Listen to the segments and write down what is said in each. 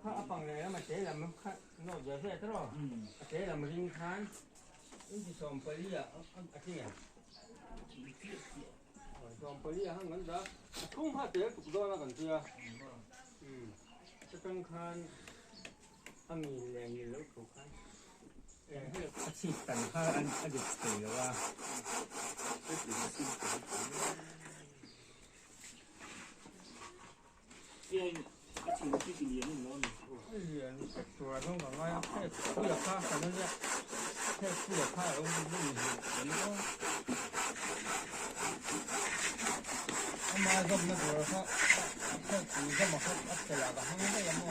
ข้าปังเลยแล้วมาเจ๊แล้วมันข้าโน่เยอะแค่ตลอดเจ๊แล้วมันริมทานนี่ที่สอมไปเรียอะไรเนี่ยสอมไปเรียห้างนั้นจ้ะทุ่งผ้าเจ๊ถูกต้องนะกันเชียจะต้องคานถ้ามีแรงมีแล้วถูกคานอาชีพต่างข้าอันเด็กเสียว่าเรียนอาชีพที่เรียนนี่น้องเรียนตัวต้องก่อนว่าแค่ผู้หญิงผ้าแต่นั่นเนี่ยแค่ผู้หญิงผ้าแล้วไม่มีเหตุผลก็มาก็ไม่ตัวเขาแค่ตีก็มาเขาอัดแต่ละก็ให้ไม่ยังไง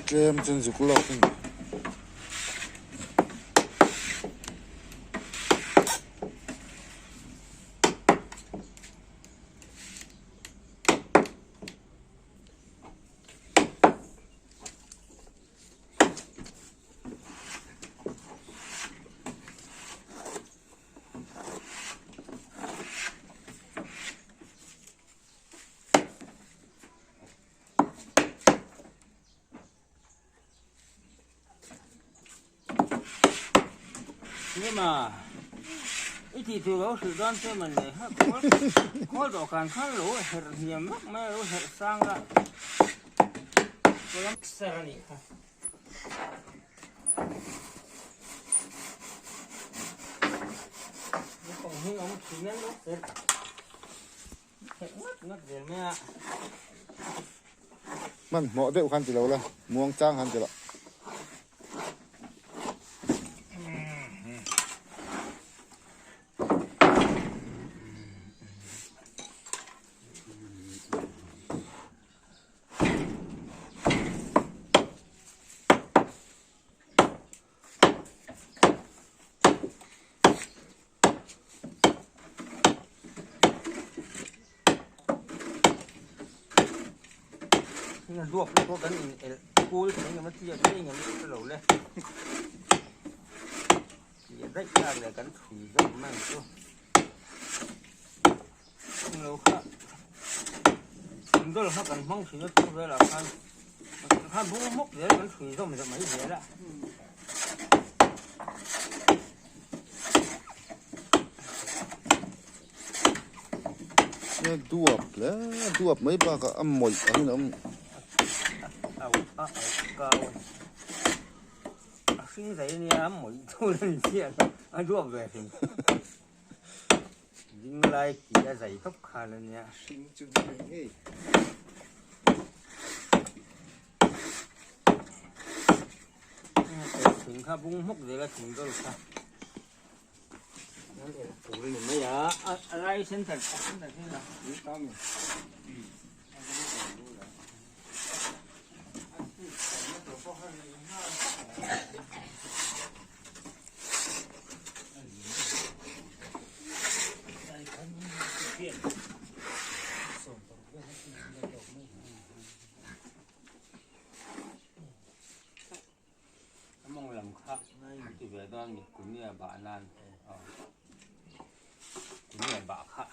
เกมจนสุกหลอกนี่นี่มาอีที่ตัวเราสื่อด้านเชื่อมันเลยฮะเขาดอกการขั้นรู้เห็ดเหี้ยมไม่รู้เห็ดสร้างละตัวนั้นเสร็จนี่ค่ะนี่ของหิ้งเอามาทิ้งนั่นลูกเสร็จเห็ดงัดเดี๋ยวแม่มันเหมาะเด็กคันจิเราละม่วงจ้างคันจิละรวบกันกูเลยอย่างมันเทียบได้อย่างมันตลอดเลยอย่าได้ยากเลยกันถุยก็มั่งตัวเราค่ะมันก็เราค่ะกันห้องสิ่งที่ตัวเราคันพวกมุกเดี๋ยวมันถุยก็มันจะไม่เสียละเนี่ยดวบแล้วดวบไม่บ้าก็อ่ำหมดอันนี้น้ำเอาสิ่งใดเนี่ยหมดตัวนั้นเสียอันรวบแบบนี้ยิงไล่กี่จะใส่ทับขาเลยเนี่ยสิ่งจุดนี้ถึงข้าบุ้งมุกเดี๋ยวก็ถึงก็ค่ะนั่นเองถูกเลยไม่ยาอะไรเส้นถัดที่ไหนนี่ต้อมมองลำคับที่เวดอนมีกุเนี่ยบานานกุเนี่ยบาค่ะ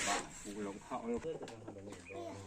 บาฟูลงเข้าแล้ว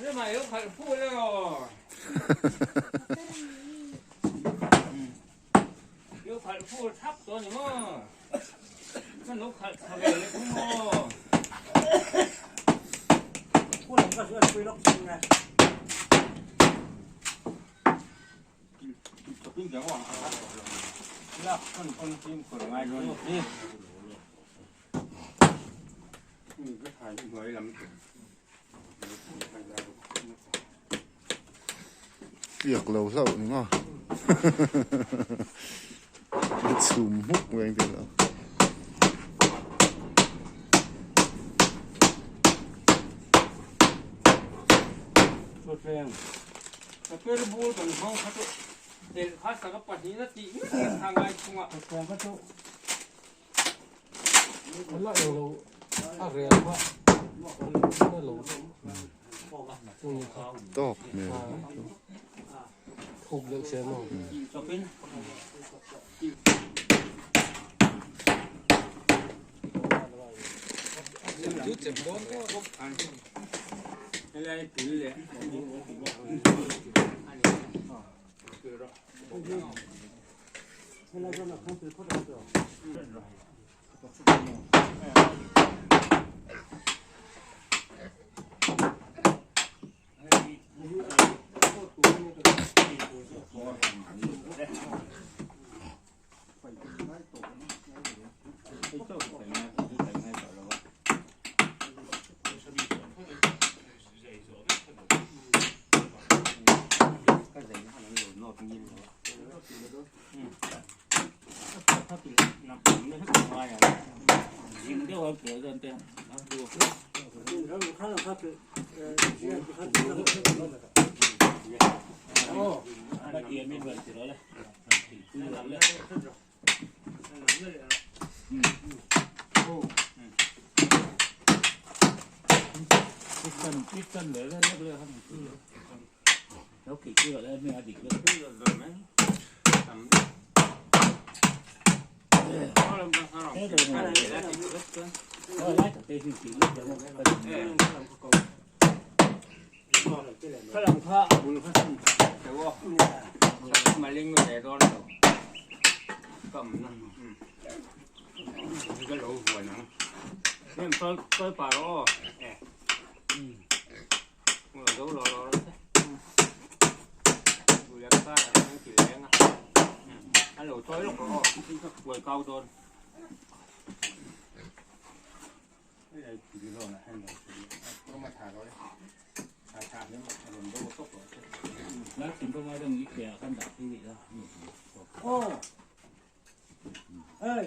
ได้ไหมลูกพูดแล้วลูกพูดทับตัวนี่มั้งมันลูกทะเลเลยคุณมั้ง พูดหลังก็ช่วยคุยล็อกจริงไง จะปิ้งจังหวะแล้วคนจิ้มคนง่ายเลยนี่นี่ก็ถ่ายที่หัวลำ việc lầu dậu đúng không? Chùm hút của anh thì là sốt phèn cái bùi còn không phát để phát sáng cái bátนี้นะจีทางไงคุณอ่ะ แฟนก็ชุบ มันละเราถ้าเรียนว่าไม่รู้ top nè. ถูกเลือกเสียมั้ง sốt phèn chút chậm bốn cái không ăn cái này tỉ lệให้เราจะหนักทั้งตัวเขาจะถ้าติดน้ำผมเนี่ยถ้าติดอะไรอ่ะยิงเดี๋ยวเอาเกลือเดินเต็มดู แล้วข้าวข้าวคือข้าวโอ้ละเอียดไม่เหมือนสิเลยคือหลังเลยพิกันเลยแล้วเลยครับแล้วกี่เกลือแล้วไม่อดีตเลย rồi mấy tầm có làm sao không thế rồi cái này này là chỉ rất cơ lái cả tê thì chỉ biết được cái lòng kho bùn kho xanh hiểu không mà linh người đó rồi cầm cái lỗ vừa nè nên tôi bảo đó người đâu lo lo đó người ta là chỉ lén á anh lỗ tối lúc đó quầy cao thôi cái này chỉ rồi là hay là có mà thả rồi thả nếu mà thả rồi đâu tốc rồiแล้วถึงก็ไม่ต้องยึดแก่ขั้นดับที่นี่แล้วโอ้เอ้ย